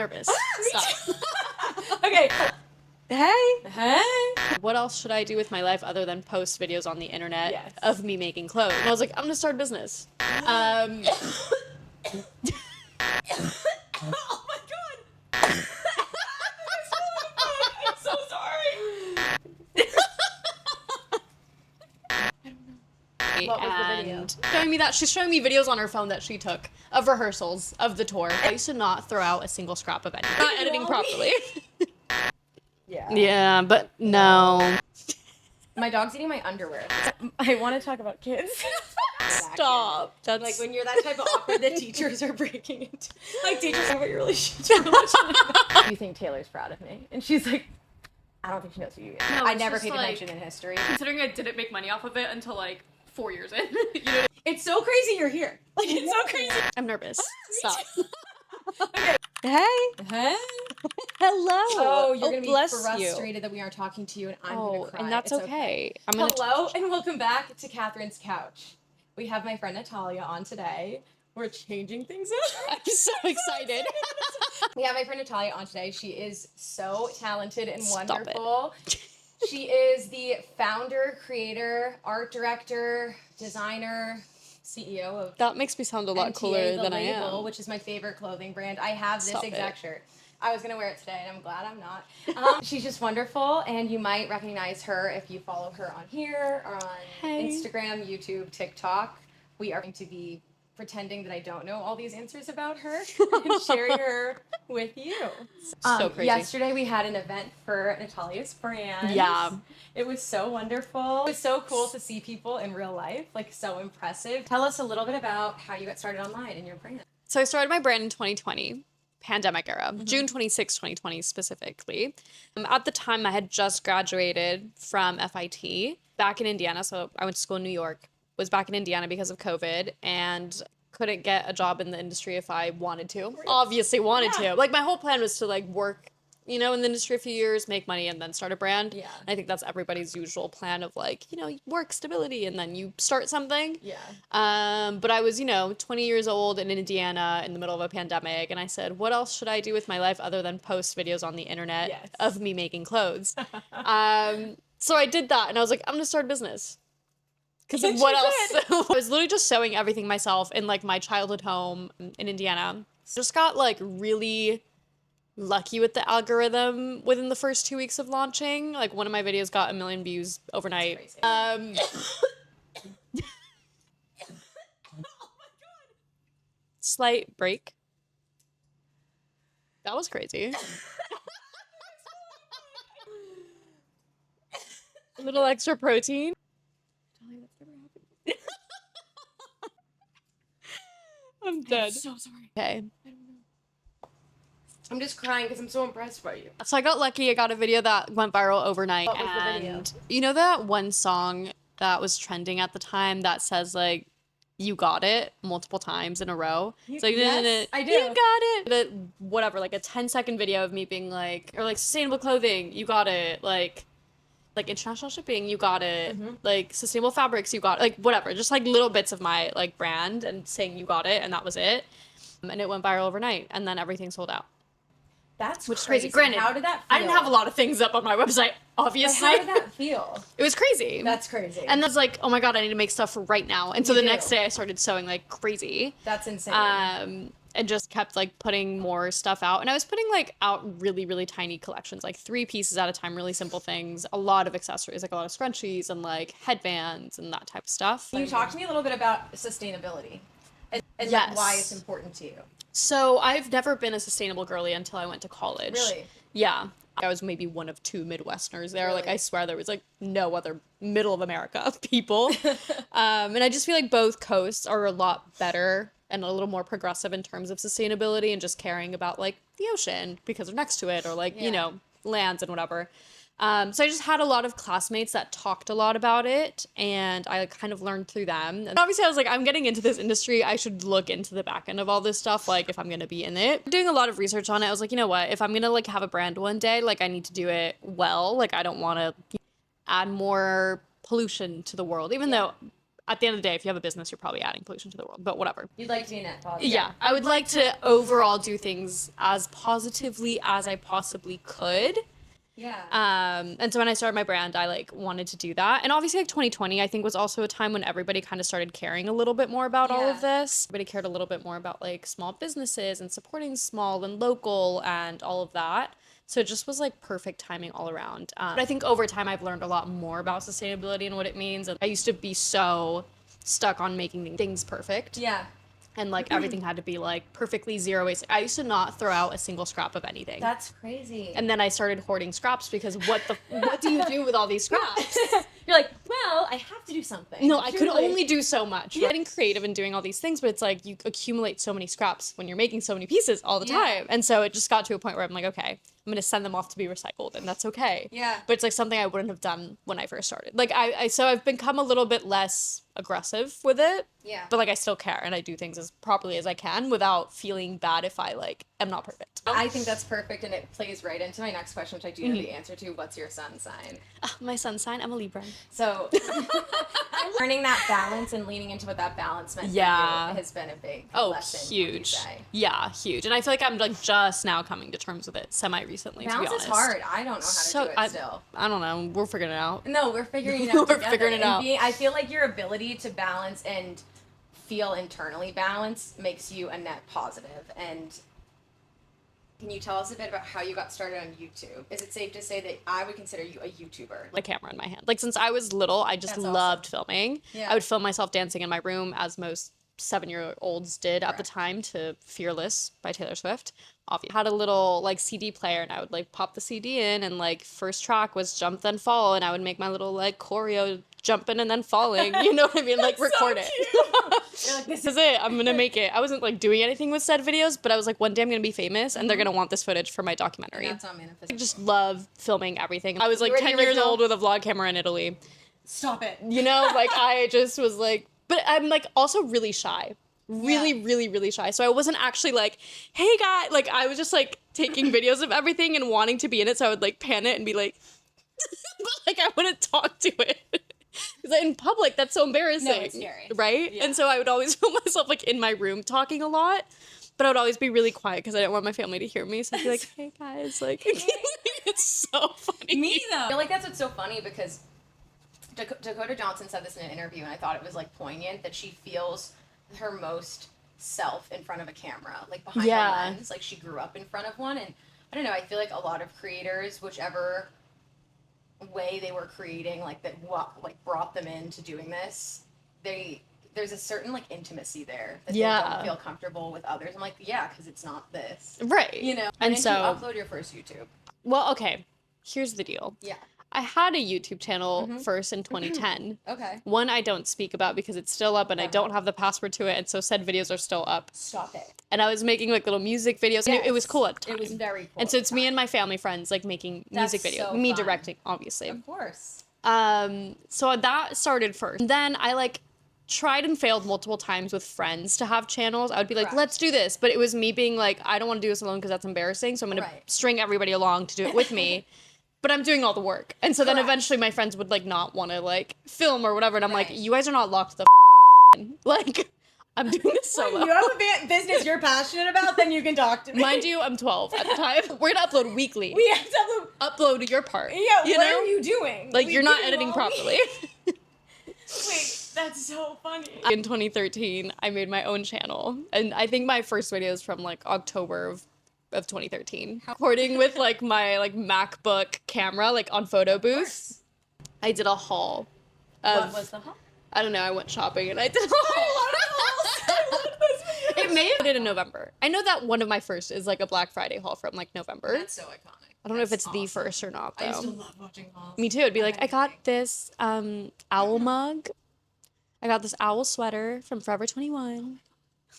Nervous. Stop. Okay. Hey. What else should I do with my life other than post videos on the internet of me making clothes? And I was like, I'm gonna start a business. Oh my god. I'm so sorry. What was the video? Showing me that she's showing me videos on her phone that she took of rehearsals of the tour. I used to not throw out a single scrap of anything. Not editing properly. Yeah, but no. My dog's eating my underwear. I want to talk about kids. Stop. That's like when you're that type of awkward that teachers are breaking into. Like teachers are, but you really should do much. You think Taylor's proud of me? And she's like, I don't think she knows who you are. No, I never paid attention in history. Considering I didn't make money off of it until like 4 years in. You know? It's so crazy you're here. Like it's so crazy. I'm nervous. Stop. Okay. Hey. Hello. Oh, you're gonna be bless frustrated you. that we aren't talking to you, and I'm gonna cry. And that's It's okay. I'm gonna Hello, and welcome back to Catherine's Couch. We have my friend Natalia on today. We're changing things up. I'm so excited. We have my friend Natalia on today. She is so talented and Stop wonderful. She is the founder, creator, art director, designer, CEO of That makes me sound a lot NTA, cooler The than I Label, am. which is my favorite clothing brand. I have this Stop exact it. shirt. I was gonna wear it today, and I'm glad I'm not. She's just wonderful, and you might recognize her if you follow her on here or on Instagram, YouTube, TikTok. We are going to be pretending that I don't know all these answers about her and sharing her with you. So crazy. Yesterday we had an event for Natalia's brand. Yeah. It was so wonderful. It was so cool to see people in real life, like so impressive. Tell us a little bit about how you got started online in your brand. So I started my brand in 2020, pandemic era, June 26, 2020 specifically. At the time, I had just graduated from FIT back in Indiana. So I went to school in New York, was back in Indiana because of COVID, and couldn't get a job in the industry if I wanted to. Obviously wanted to. Like my whole plan was to like work, you know, in the industry a few years, make money, and then start a brand. Yeah. I think that's everybody's usual plan of like, you know, work, stability, and then you start something. Yeah. But I was, you know, 20 years old in Indiana in the middle of a pandemic, and I said, what else should I do with my life other than post videos on the internet of me making clothes? So I did that, and I was like, I'm gonna start a business. Because what else? I was literally just sewing everything myself in like my childhood home in Indiana. Just got like really lucky with the algorithm within the first 2 weeks of launching. Like one of my videos got 1 million views overnight. Slight break. That was crazy. A little extra protein. I'm dead. I'm so sorry. Okay. I'm just crying because I'm so impressed by you. So I got lucky. I got a video that went viral overnight. What was the and video? You know that one song that was trending at the time that says like, you got it multiple times in a row? It's like, Yes, I do. You got it. Whatever, like a 10-second video of me being like, or like sustainable clothing, you got it. Like international shipping, you got it. Like sustainable fabrics, you got it. Like whatever, just like little bits of my like brand and saying you got it, and that was it. And it went viral overnight, and then everything sold out. That's Which is crazy. Granted, how did that feel? I didn't have a lot of things up on my website, obviously. But how did that feel? It was crazy. That's crazy. And that's like, oh my god, I need to make stuff right now. And so You the do. next day I started sewing like crazy. That's insane. And just kept like putting more stuff out. And I was putting like out really, really tiny collections, like 3 pieces at a time, really simple things, a lot of accessories, like a lot of scrunchies and like headbands and that type of stuff. Can you talk to me a little bit about sustainability and like, Yes. why it's important to you? So I've never been a sustainable girly until I went to college. Really? Yeah. I was maybe one of 2 Midwesterners there. Really? Like I swear there was like no other middle of America people. And I just feel like both coasts are a lot better and a little more progressive in terms of sustainability and just caring about like the ocean because they're next to it, or like, you know, lands and whatever. So I just had a lot of classmates that talked a lot about it, and I kind of learned through them. And obviously I was like, I'm getting into this industry, I should look into the back end of all this stuff, like if I'm gonna be in it. Doing a lot of research on it, I was like, you know what, if I'm gonna like have a brand one day, like I need to do it well. Like I don't want to add more pollution to the world, even though at the end of the day, if you have a business, you're probably adding pollution to the world, but whatever. You'd like to be a net positive. Yeah, I would like to overall do things as positively as I possibly could. Yeah. And so when I started my brand, I like wanted to do that. And obviously like 2020, I think was also a time when everybody kind of started caring a little bit more about all of this. Everybody cared a little bit more about like small businesses and supporting small and local and all of that. So it just was like perfect timing all around. But I think over time I've learned a lot more about sustainability and what it means. And I used to be so stuck on making things perfect. Yeah. And like everything had to be like perfectly zero waste. I used to not throw out a single scrap of anything. That's crazy. And then I started hoarding scraps because what do you do with all these scraps? You're like, well, I have to do something. No, I could Truly. only do so much. Yeah. Getting creative and doing all these things, but it's like you accumulate so many scraps when you're making so many pieces all the time. And so it just got to a point where I'm like, okay, I'm going to send them off to be recycled, and that's okay. Yeah. But it's like something I wouldn't have done when I first started. Like so I've become a little bit less aggressive with it. Yeah. But like I still care, and I do things as properly as I can without feeling bad if I like am not perfect. I think that's perfect, and it plays right into my next question, which I do know the answer to. What's your sun sign? My sun sign, I'm a Libra. So learning that balance and leaning into what that balance meant for you has been a big lesson. Huge. Would you say? Yeah, huge. And I feel like I'm like just now coming to terms with it semi-recently, to be Balance honest. is hard. I don't know how to do it still. I don't know. We're figuring it out. No, we're figuring it out We're together. figuring it out. I feel like your ability to balance and feel internally balanced makes you a net positive. And can you tell us a bit about how you got started on YouTube? Is it safe to say that I would consider you a YouTuber? A camera in my hand. Like since I was little, I just loved filming. Yeah. I would film myself dancing in my room, as most 7-year-olds did at the time, to Fearless by Taylor Swift. Obviously, had a little like CD player, and I would like pop the CD in, and like first track was Jump Then Fall, and I would make my little like choreo jumping and then falling. You know what I mean? Like record it. You're like, This is it. I'm gonna make it. I wasn't like doing anything with said videos, but I was like, one day I'm gonna be famous, and they're gonna want this footage for my documentary. that's not I manifesting. just love filming everything. I was like You were the 10 years original? old with a vlog camera in Italy. Stop it. You know, like I just was like, but I'm like also really shy. Really shy. So I wasn't actually like, hey guy, like I was just like taking videos of everything and wanting to be in it. So I would like pan it and be like, but like I wouldn't talk to it. Because in public, that's so embarrassing. No, it's scary. Right? Yeah. And so I would always film myself like in my room talking a lot. But I would always be really quiet because I didn't want my family to hear me. So I'd be like, hey guys, like, it's so funny. Me though. I feel like that's what's so funny because Dakota Johnson said this in an interview, and I thought it was like poignant that she feels her most self in front of a camera, like behind the lens, like she grew up in front of one. And I don't know, I feel like a lot of creators, whichever way they were creating, like that what like brought them into doing this, there's a certain like intimacy there that they don't feel comfortable with others. I'm like, yeah, because it's not this, Right. you know. And then so you upload your first YouTube. well, okay, here's the deal. Yeah. I had a YouTube channel first in 2010. Okay. One I don't speak about because it's still up and I don't have the password to it, and so said videos are still up. Stop it. And I was making like little music videos, and it was cool at the time. It was very cool. And so it's me and my family friends like making music videos, so me fun. directing, obviously. Of course. So that started first. And then I like tried and failed multiple times with friends to have channels. I would be like, let's do this. But it was me being like, I don't want to do this alone because that's embarrassing. So I'm going to string everybody along to do it with me. But I'm doing all the work. And so then eventually my friends would like not want to like film or whatever. And I'm like, you guys are not locked the in. Like, I'm doing this solo. When you have a business you're passionate about, then you can talk to me. Mind you, I'm 12 at the time. We're going to upload weekly. We have to upload your part. Yeah, you what know? are you doing? Like, you're not editing properly. Wait, that's so funny. In 2013, I made my own channel. And I think my first video is from like October of 2013. Recording with like my like MacBook camera, like on photo booth. I did a haul. What was the haul? I don't know, I went shopping and I did a haul. It may have been in November. I know that one of my first is like a Black Friday haul from like November. That's so iconic. I don't know if it's the first or not though. I used to love watching hauls. Me too. It'd be like, I got this owl mug. I got this owl sweater from Forever 21.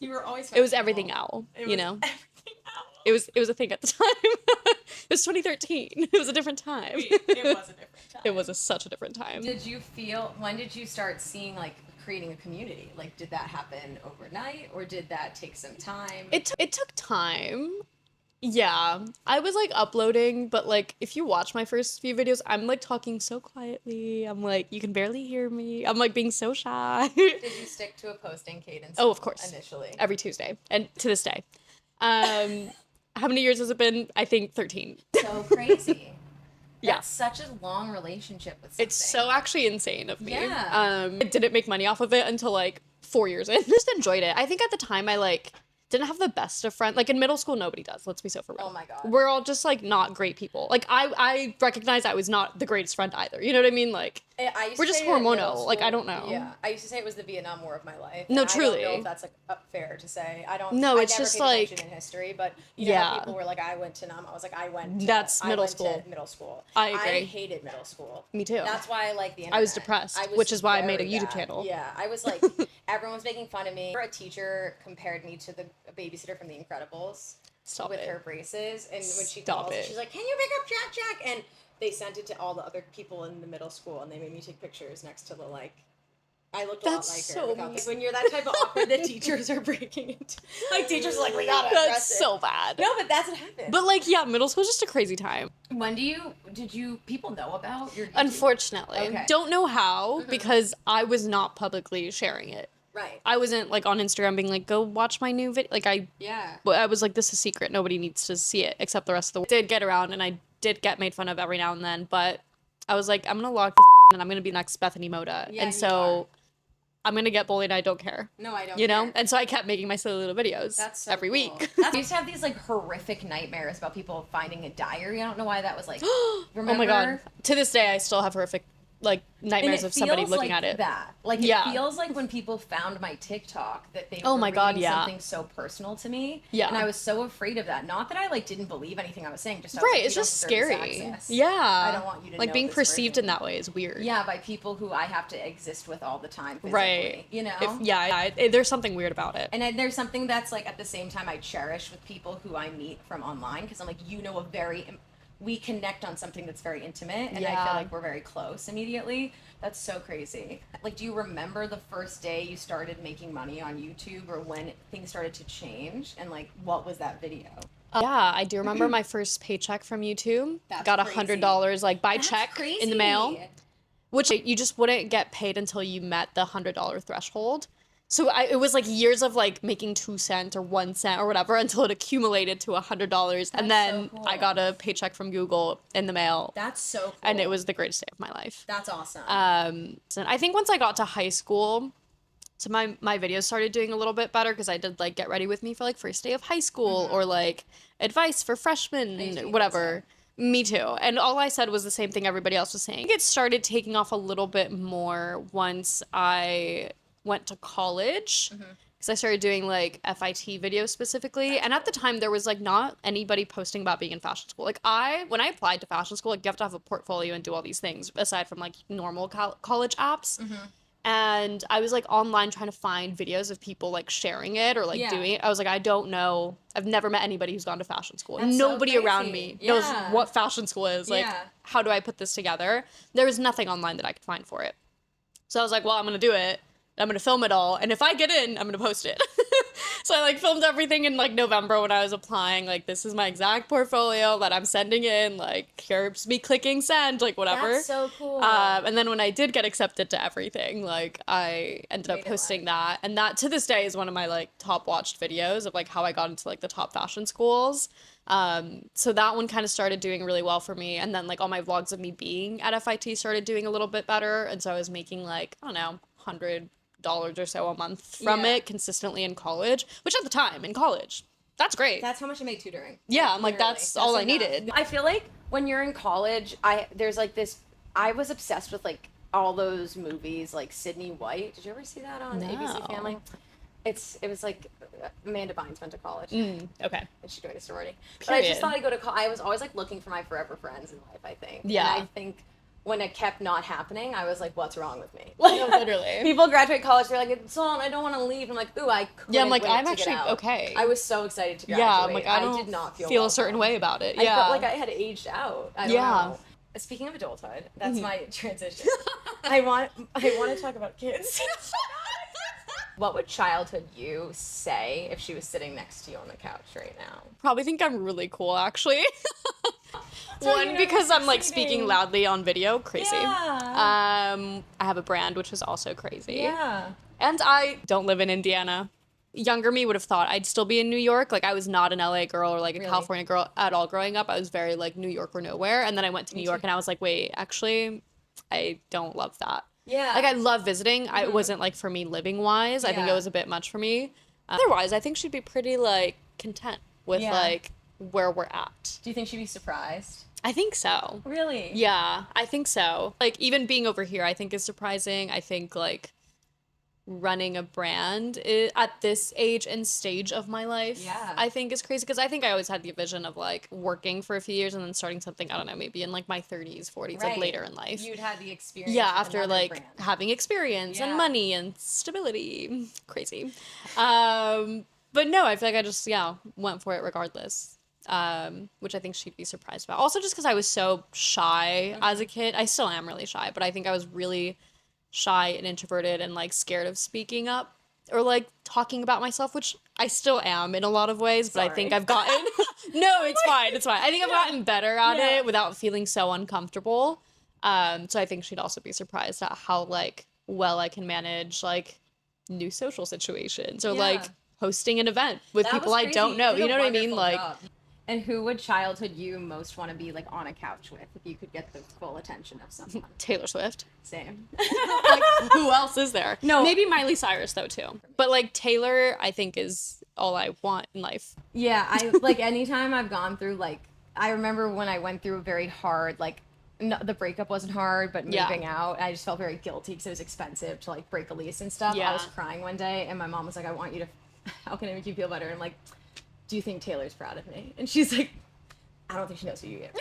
You were always. It was everything owl, you know. Everything owl. It was a thing at the time. It was 2013. It was a different time. It was a different time. It was such a different time. When did you start seeing like creating a community? Like, did that happen overnight or did that take some time? It took time. Yeah, I was like uploading, but like if you watch my first few videos, I'm like talking so quietly. I'm like, you can barely hear me. I'm like being so shy. Did you stick to a posting cadence? Oh, of course. Initially. Every Tuesday and to this day. How many years has it been? I think 13. So crazy. Yeah. That's such a long relationship with something. It's so actually insane of me. Yeah. I didn't make money off of it until like 4 years in. Just enjoyed it. I think at the time I like didn't have the best of friends. Like in middle school, nobody does. Let's be so for real. Oh my God. We're all just like not great people. Like I recognize I was not the greatest friend either. You know what I mean? Like I used we're to just say in middle hormonal. Like I school- don't know. Yeah, I used to say it was the Vietnam War of my life. No, and truly. I don't know if that's like fair to say. I don't. No, I it's never just, paid like- attention in history, but you know how Yeah. people were like, I went to Nam. I was like, I went. To, That's I middle went to school. middle school. I agree. I hated middle school. Me too. That's why I like the internet. I was depressed, which is why I made a very YouTube bad. channel. Yeah, I was like, everyone was making fun of me. A teacher compared me to the babysitter from The Incredibles. Stop with it. her braces, and when she Stop calls, it. she's like, "Can you pick up Jack Jack?" And they sent it to all the other people in the middle school, and they made me take pictures next to the like. I looked a That's lot like so her. Without mean. the, when you're that type of awkward, the teachers are breaking it. Like teachers are like, "We gotta address That's it." so bad. No, but that's what happened. But like yeah, middle school was just a crazy time. when did you people know about your YouTube? Unfortunately. Okay. Don't know how because I was not publicly sharing it. Right. I wasn't like on Instagram being like, go watch my new video. Like Yeah. I was like, this is secret. Nobody needs to see it except the rest of the world. Did get around and I did get made fun of every now and then, but I was like, I'm gonna log the and I'm gonna be the next Bethany Moda. Yeah, and you so I'm gonna get bullied and I don't care. No, I don't. You know? care. And so I kept making my silly little videos That's so every cool. week. I used to have these like horrific nightmares about people finding a diary. I don't know why that was like. Remember? Oh my god. To this day I still have horrific like nightmares And it of somebody feels looking like at it. That. Like Yeah. it feels like when people found my TikTok that they Oh were my God, reading yeah. something so personal to me. Yeah. And I was so afraid of that. Not that I like didn't believe anything I was saying, just I was Right, like, it's "You don't just deserve this scary. access. Yeah. I don't want you to like know being this perceived version. in that way is weird. Yeah, by people who I have to exist with all the time physically. Right. You know? There's something weird about it. And there's something that's like at the same time I cherish with people who I meet from online because I'm like, you know, we connect on something that's very intimate and I Yeah. feel like we're very close immediately. That's so crazy. Like, do you remember the first day you started making money on YouTube or when things started to change? And like, what was that video? Yeah, I do remember my first paycheck from YouTube. That's Got crazy. $100 like by That's check crazy. in the mail, which you just wouldn't get paid until you met the $100 threshold. So it was like years of like making 2 cents or 1 cent or whatever until it accumulated to $100, and then so cool. I got a paycheck from Google in the mail, That's so cool. and it was the greatest day of my life. That's awesome. So I think once I got to high school, so my videos started doing a little bit better because I did like get ready with me for like first day of high school or like advice for freshmen, whatever. Me too. And all I said was the same thing everybody else was saying. It started taking off a little bit more once I went to college. Because I started doing like FIT videos specifically. And at the time, there was like not anybody posting about being in fashion school. Like when I applied to fashion school, like you have to have a portfolio and do all these things aside from like normal college apps. And I was like online trying to find videos of people like sharing it or like Yeah. doing it. I was like, I don't know. I've never met anybody who's gone to fashion school. That's so Nobody around crazy. me knows Yeah. what fashion school is. Like, Yeah. how do I put this together? There was nothing online that I could find for it. So I was like, well, I'm going to do it. I'm going to film it all. And if I get in, I'm going to post it. So I like filmed everything in like November when I was applying. Like, this is my exact portfolio that I'm sending in. Like, here's me clicking send, like whatever. That's so cool. And then when I did get accepted to everything, like I ended up Made it posting that. And that to this day is one of my like top watched videos of like how I got into like the top fashion schools. So that one kind of started doing really well for me. And then like all my vlogs of me being at FIT started doing a little bit better. And so I was making like, I don't know, $100 or so a month from Yeah. it consistently in college, which at the time in college, that's great. That's how much I made tutoring. Yeah, I'm like, Literally. that's all I enough. needed. I feel like when you're in college, there's like this. I was obsessed with like all those movies, like Sydney White. Did you ever see that on ABC No. Family? It was like Amanda Bynes went to college. Okay. And she joined a sorority. But I just Period. thought I'd go to college. I was always like looking for my forever friends in life, I think. Yeah. And I think when it kept not happening, I was like, what's wrong with me? No, literally. People graduate college, they're like, it's on, I don't want to leave. I'm like, ooh, I couldn't Yeah, I'm like, wait I'm to get actually out. okay. I was so excited to graduate. Yeah, I'm like, I don't did not feel a welcome. certain way about it. I Yeah. felt like I had aged out. I don't Yeah. know. Speaking of adulthood, that's my transition. I want to talk about kids. What would childhood you say if she was sitting next to you on the couch right now? Probably think I'm really cool, actually. how you One, know because you're I'm like speaking succeeding. loudly on video, crazy. Yeah. I have a brand, which is also crazy. Yeah. And I don't live in Indiana. Younger me would have thought I'd still be in New York. Like, I was not an LA girl or like a Really? California girl at all growing up. I was very like New York or nowhere. And then I went to New York too. and I was like, wait, actually, I don't love that. Yeah. Like, I love visiting. It wasn't like for me living wise. I think it Yeah. was a bit much for me. Otherwise, I think she'd be pretty like content with Yeah. like where we're at. Do you think she'd be surprised? I think so. Really? Yeah, I think so. Like, even being over here, I think is surprising. I think like running a brand at this age and stage of my life, Yeah. I think is crazy, because I think I always had the vision of like working for a few years and then starting something, I don't know, maybe in like my 30s, 40s, like Right. later in life. You'd had the experience. Yeah, with after another like brand. having experience Yeah. and money and stability. Crazy. But no, I feel like I just, went for it regardless. Which I think she'd be surprised about. Also just because I was so shy as a kid. I still am really shy, but I think I was really shy and introverted and like scared of speaking up or like talking about myself, which I still am in a lot of ways, but I think Sorry. I've gotten no, it's fine. It's fine. I think I've gotten better at Yeah. it without feeling so uncomfortable. So I think she'd also be surprised at how like well I can manage like new social situations or Yeah. like hosting an event with That people was I crazy. don't know. did You a know what I mean? wonderful Like, job. And who would childhood you most want to be like on a couch with if you could get the full attention of someone? Taylor Swift. Same. Like, who else is there? No. Maybe Miley Cyrus though too. But like Taylor, I think is all I want in life. Yeah, I like anytime I've gone through like I remember when I went through a very hard like no, the breakup wasn't hard, but Yeah. moving out, I just felt very guilty because it was expensive to like break a lease and stuff. Yeah. I was crying one day, and my mom was like, "I want you to. How can I make you feel better?" And I'm like, "Do you think Taylor's proud of me?" And she's like, "I don't think she knows who you get."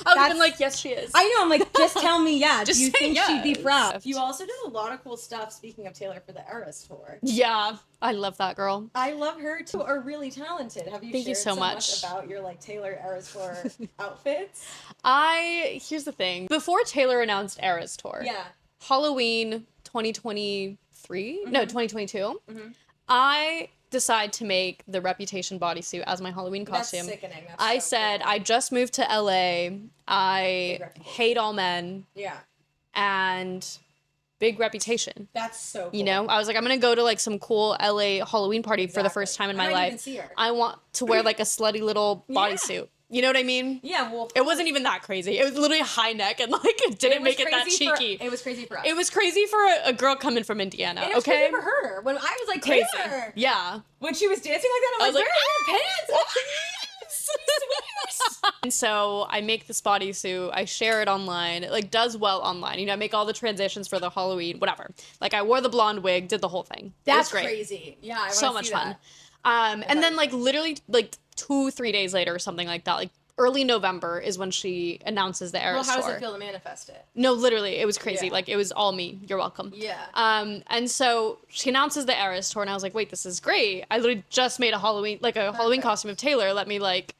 I would have That's- been like, yes, she is. I know. I'm like, just tell me, yeah. Just Do you say think she'd be yes. proud? You also did a lot of cool stuff, speaking of Taylor, for the Eras tour. Yeah, I love that girl. I love her too. Are really talented. Have you Thank you shared so so much. about your like Taylor Eras tour outfits? Here's the thing. Before Taylor announced Eras Tour, Yeah. Halloween 2023, no, 2022, I decide to make the Reputation bodysuit as my Halloween costume. That's sickening. That's I so said, cool. I just moved to LA. I Reputation. hate all men Yeah. and big reputation. That's so cool. You know, I was like, I'm gonna go to like some cool LA Halloween party for the first time in I my might life. even see her. I want to wear like a slutty little Yeah. bodysuit. You know what I mean? Yeah, well, It wasn't even that crazy. It was literally a high neck and like it didn't was make it that crazy for- cheeky. It was crazy for us. It was crazy for a girl coming from Indiana. And it was Okay. crazy for her when I was like Crazy. Taylor. Yeah. When she was dancing like that, I I'm was like, like, where are your pants? And so I make this bodysuit, I share it online, it like does well online. You know, I make all the transitions for the Halloween, whatever. Like I wore the blonde wig, did the whole thing. It was That's great. crazy. Yeah, I wanna So much see fun. that. And then like literally like 2-3 days later or something like that, like early November is when she announces the Well, Eras how does tour. it feel to manifest it? No, literally, it was crazy. Yeah. Like it was all me. You're welcome. Yeah. And so she announces the Eras tour, and I was like, wait, this is great. I literally just made a Halloween costume of Taylor. Let me like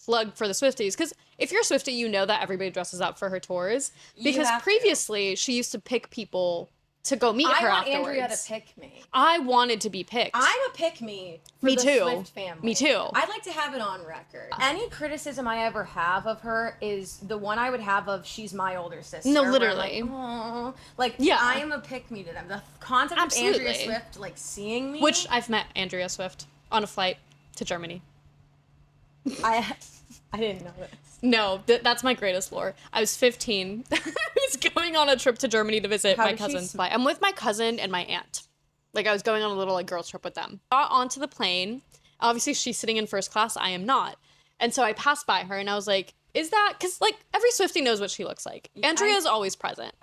plug for the Swifties, because if you're a Swiftie, you know that everybody dresses up for her tours. Because have to. previously she used to pick people to go meet I her want afterwards. Andrea to pick me. I wanted to be picked. I'm a pick me for Me the too. Swift family. Me too. I'd like to have it on record. Any criticism I ever have of her is the one I would have of she's my older sister. No, where I'm literally. Like, "Aw." Like, Yeah. I am a pick me to them. The concept of Andrea Absolutely. Swift, like, seeing me. Which I've met Andrea Swift on a flight to Germany. I didn't know this. No, that's my greatest lore. I was 15. I was going on a trip to Germany to visit How my did she cousin's flight. I'm with my cousin and my aunt. Like, I was going on a little, like, girls trip with them. Got onto the plane. Obviously, she's sitting in first class. I am not. And so I passed by her, and I was like, is that... Because, like, every Swiftie knows what she looks like. Andrea's always present.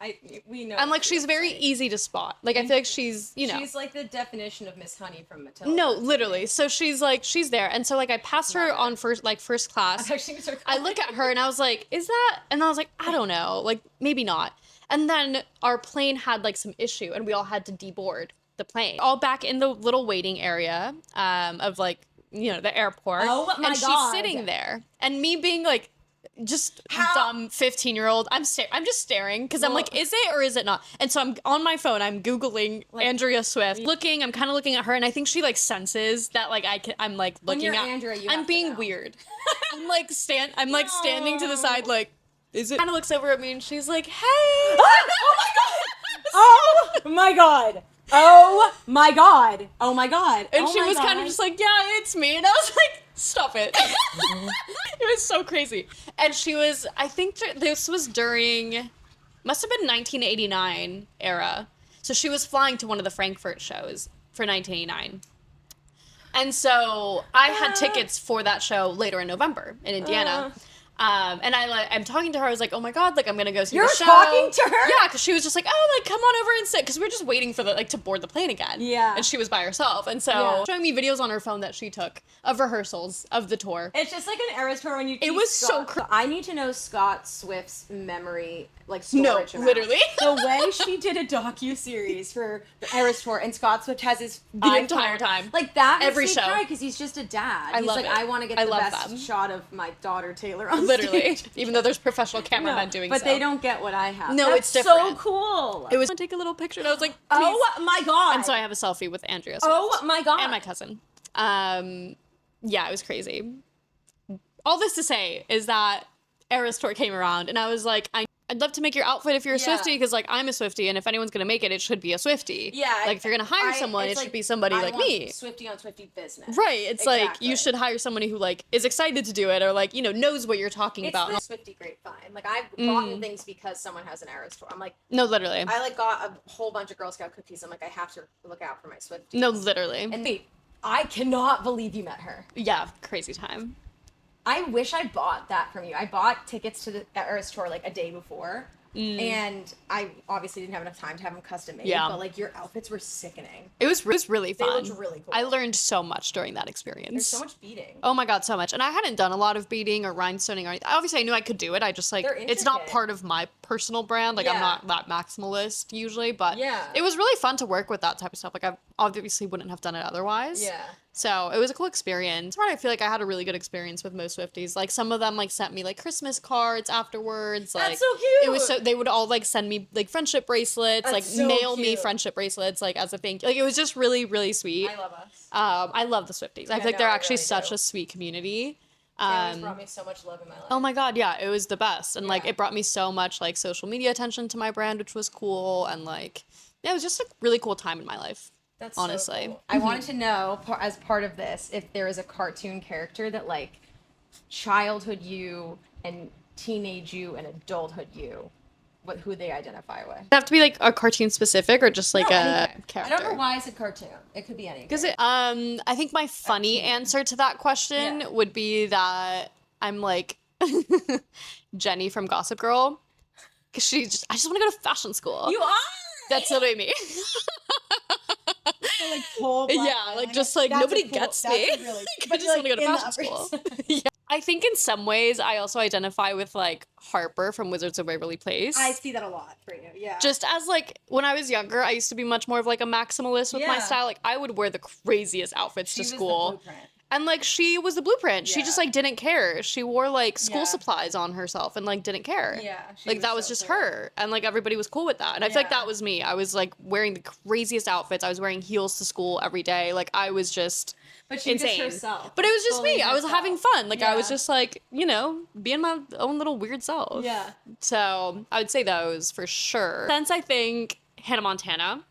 We know. And, like, what she's she very looks like. easy to spot. Like, I feel like she's, you know... She's like the definition of Miss Honey from Matilda. No, literally. So she's, like, she's there. And so, like, I passed her on first class. She was her I look at her and I was like, is that? And I was like, I don't know. Like, maybe not. And then our plane had like some issue and we all had to deboard the plane. All back in the little waiting area of like, you know, the airport. Oh my and she's God. sitting there. And me being like, just dumb 15-year-old. I'm just staring because I'm like, is it or is it not? And so I'm on my phone. I'm Googling Andrea Swift. I'm kind of looking at her, and I think she like senses that like I'm like looking you're at. Andrea, you I'm have to being know. weird. I'm like standing to the side like. Is it? Kind of looks over at me and she's like, "Hey." Oh my god. Oh my god. Oh my god. And oh she my was kind of God. just like, "Yeah, it's me." And I was like, "Stop it." It was so crazy. And she was, I think this was during, must have been 1989 era. So she was flying to one of the Frankfurt shows for 1989. And so I had tickets for that show later in November in Indiana. And I'm talking to her. I was like, "Oh my god, like I'm gonna go see the show." You're talking to her? Yeah, because she was just like, "Oh, like come on over and sit," because we were just waiting for to board the plane again. Yeah. And she was by herself, and so showing me videos on her phone that she took of rehearsals of the tour. It's just like an Eras tour when you. It was so I need to know Scott Swift's memory, like No, storage amount. literally. The way she did a docu-series for The Eras tour, and Scott Swift has his The entire time. Like that Every makes me show. cry because he's just a dad. He's love like, it. I want to get I the love best them. shot of my daughter Taylor on Literally, stage. even though there's professional cameramen No, doing but so. they don't get what I have. No, That's it's so different. cool. It was to take a little picture, and I was like, "Please." Oh my god. And so I have a selfie with Andrea Swift. Oh my god. And my cousin. Yeah, it was crazy. All this to say is that Eras Tour came around, and I was like, I'd love to make your outfit if you're a Yeah. Swiftie, because like I'm a Swiftie, and if anyone's gonna make it, it should be a Swiftie. Yeah, like if you're gonna hire someone, it it's should be somebody I like want me. Swiftie on Swiftie business. Right. It's like Exactly. you should hire somebody who like is excited to do it, or like knows what you're talking It's about. the Swiftie grapevine. Like I've gotten things because someone has an Eras tour. I'm like, No, literally. I like got a whole bunch of Girl Scout cookies. I'm like, I have to look out for my Swifties. No, literally. And wait, I cannot believe you met her. Yeah, crazy time. I wish I bought that from you. I bought tickets to the Eras tour like a day before. And I obviously didn't have enough time to have them custom made. Yeah. But like your outfits were sickening. It was really They fun. looked really cool. I learned so much during that experience. There's so much beating. Oh my god, so much. And I hadn't done a lot of beading or rhinestoning or anything. Obviously, I knew I could do it. I just like They're it's not intricate. part of my personal brand. Like I'm Yeah. not that maximalist usually, but Yeah. it was really fun to work with that type of stuff. Like I obviously wouldn't have done it otherwise. Yeah. So it was a cool experience. I feel like I had a really good experience with most Swifties. Like some of them like sent me like Christmas cards afterwards. Like That's so cute. it was so they would all like send me like friendship bracelets, That's like so mail me cute. friendship bracelets like as a thank you. Like it was just really, really sweet. I love us. I love the Swifties. I feel like no, they're I actually really such do. a sweet community. Taylor's brought me so much love in my life. Oh my god, yeah, it was the best. And like Yeah. it brought me so much like social media attention to my brand, which was cool. And like yeah, it was just a really cool time in my life. That's honestly. So cool. I wanted to know, as part of this, if there is a cartoon character that, like, childhood you and teenage you and adulthood you, who they identify with. Does it have to be like a cartoon specific or just like No, a anything. character? I don't know why I said cartoon. It could be anything. Because I think my funny answer to that question Yeah. would be that I'm like Jenny from Gossip Girl. Because I just want to go to fashion school. You are. That's literally me. Like whole black Yeah, line. like just like That's a nobody cool- gets that's me. a really- I but just you're, want to go to like, in fashion the school. Yeah. I think in some ways I also identify with like Harper from Wizards of Waverly Place. I see that a lot for you. Yeah. Just as like when I was younger, I used to be much more of like a maximalist with my Yeah. style. Like I would wear the craziest outfits She to was the school. blueprint. And like she was the blueprint. She just Yeah. like didn't care. She wore like school Yeah. supplies on herself and like didn't care. Yeah, she Like was that was so just cool. her. And like everybody was cool with that. And I feel like Yeah. that was me. I was like wearing the craziest outfits. I was wearing heels to school every day. Like I was just But she was just insane. herself. But it was just Fully me. I was having herself. fun. Like I was Yeah. just like, being my own little weird self. Yeah. So I would say those for sure. Since I think Hannah Montana.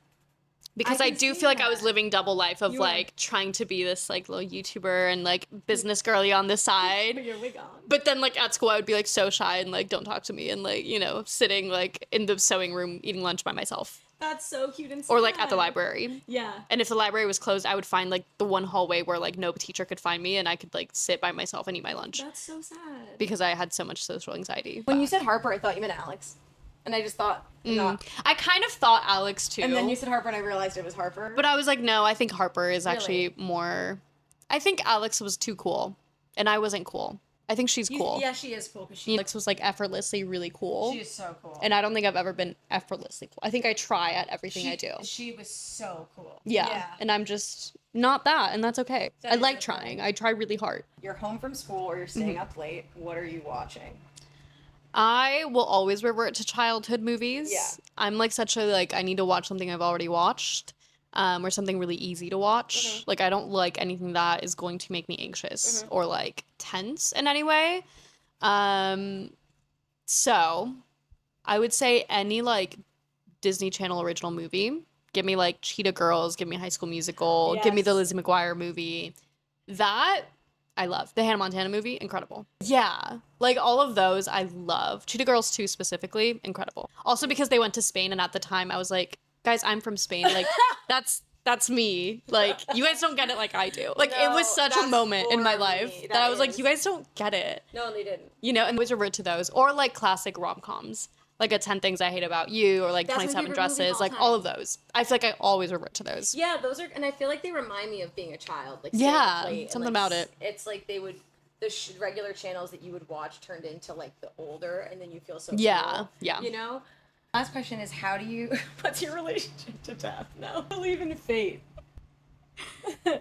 Because I can do see feel like I was that. living double life of You were. like trying to be this like little YouTuber and like business girly on the side. Put your wig on. But then like at school I would be like so shy and like don't talk to me and like, sitting like in the sewing room eating lunch by myself. That's so cute and sad. Or like at the library. Yeah. And if the library was closed, I would find like the one hallway where like no teacher could find me and I could like sit by myself and eat my lunch That's so sad. because I had so much social anxiety. When you said Harper, I thought you meant Alex. And I just thought, not. I kind of thought Alex too. And then you said Harper, and I realized it was Harper. But I was like, no, I think Harper is actually Really? more. I think Alex was too cool, and I wasn't cool. I think she's cool. Yeah, she is cool because she. Alex was like effortlessly really cool, She is so cool. and I don't think I've ever been effortlessly cool. I think I try at everything I do. She was so cool. Yeah. And I'm just not that, and that's okay. That I is like so cool. trying. I try really hard. You're home from school or you're staying up late. What are you watching? I will always revert to childhood movies. Yeah. I'm like such a like I need to watch something I've already watched, or something really easy to watch. Like I don't like anything that is going to make me anxious or like tense in any way. So I would say any like Disney Channel original movie. Give me like Cheetah Girls, give me High School Musical, give me the Yes. Lizzie McGuire movie. That I love. The Hannah Montana movie, incredible. Yeah. Like all of those I love. Cheetah Girls 2 specifically, incredible. Also because they went to Spain and at the time I was like, guys, I'm from Spain. Like that's me. Like you guys don't get it like I do. Like it was No, such a that's moment in my for life me. that I was like, is. you guys don't get it. No, they didn't. You know, and always revert to those. Or like classic rom-coms. Like a 10 Things I Hate About You or like That's my 27 favorite movie of Dresses. all Like time. all of those. I feel like I always revert to those. Yeah, those are, and I feel like they remind me of being a child. Like Yeah, staying up late and, something like, about it. It's like they would, the regular channels that you would watch turned into like the older, and then you feel so Yeah, cool, yeah. You know? Last question is, how do you? What's your relationship to death now? Believe in fate.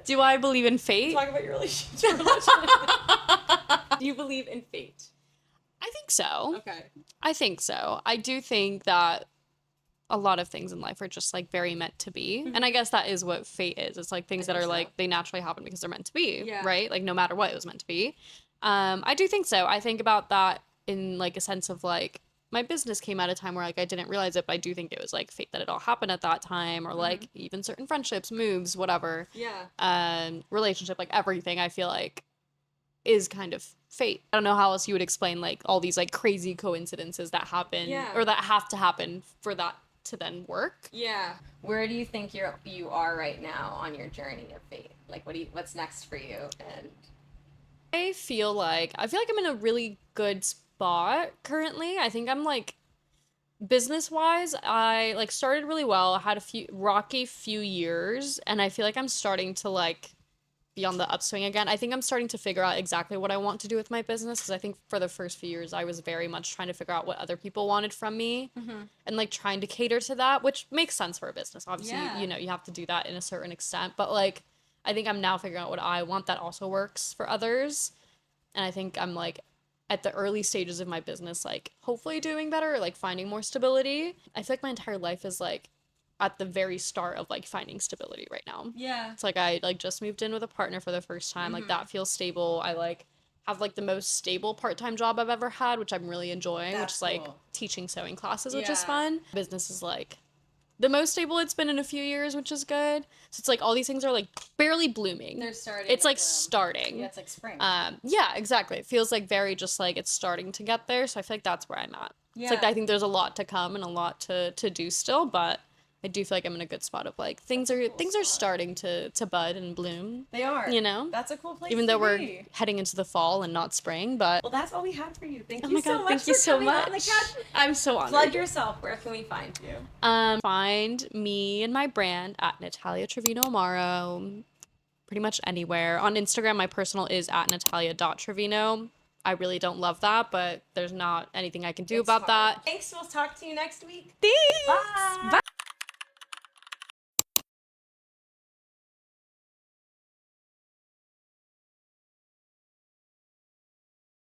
Do I believe in fate? Talk about your relationship to religion. Do you believe in fate? I think so. Okay. I think so. I do think that a lot of things in life are just like very meant to be. And I guess that is what fate is. It's like things that think are so. like they naturally happen because they're meant to be, Yeah. right? Like no matter what it was meant to be. I do think so. I think about that in like a sense of like my business came at a time where like I didn't realize it, but I do think it was like fate that it all happened at that time or like even certain friendships, moves, whatever. Yeah. Relationship, like everything I feel like is kind of fate. I don't know how else you would explain like all these like crazy coincidences that happen Yeah. or that have to happen for that to then work. Yeah. Where do you think you are right now on your journey of fate? Like, what's next for you? And I feel like I'm in a really good spot currently. I think I'm like business wise, I like started really well. I had a few rocky few years and I feel like I'm starting to like be on the upswing again. I think I'm starting to figure out exactly what I want to do with my business because I think for the first few years I was very much trying to figure out what other people wanted from me and like trying to cater to that, which makes sense for a business. Obviously, Yeah. you know, you have to do that in a certain extent, but like I think I'm now figuring out what I want that also works for others. And I think I'm like at the early stages of my business, like hopefully doing better, like finding more stability. I feel like my entire life is like at the very start of like finding stability right now. Yeah. It's like I like just moved in with a partner for the first time. Like that feels stable. I like have like the most stable part-time job I've ever had, which I'm really enjoying, which That's is like cool. teaching sewing classes, which is Yeah. fun. Business is like the most stable it's been in a few years, which is good. So it's like all these things are like barely blooming. They're starting. It's like to- starting. Yeah, it's like spring. Yeah, exactly. It feels like very just like it's starting to get there. So I feel like that's where I'm at. It's like Yeah. I think there's a lot to come and a lot to do still, but I do feel like I'm in a good spot of like things are starting to bud and bloom. They are. You know? That's a cool place. Even to though we're be. heading into the fall and not spring, but Well, that's all we have for you. Thank oh you my so god, much thank you for so coming on the much. couch. I'm so honored. Plug yourself. Where can we find you? Find me and my brand at Natalia Trevino Amaro. Pretty much anywhere. On Instagram, my personal is at natalia.trevino. I really don't love that, but there's not anything I can do It's about hard. that. Thanks. We'll talk to you next week. Thanks. Bye. Bye.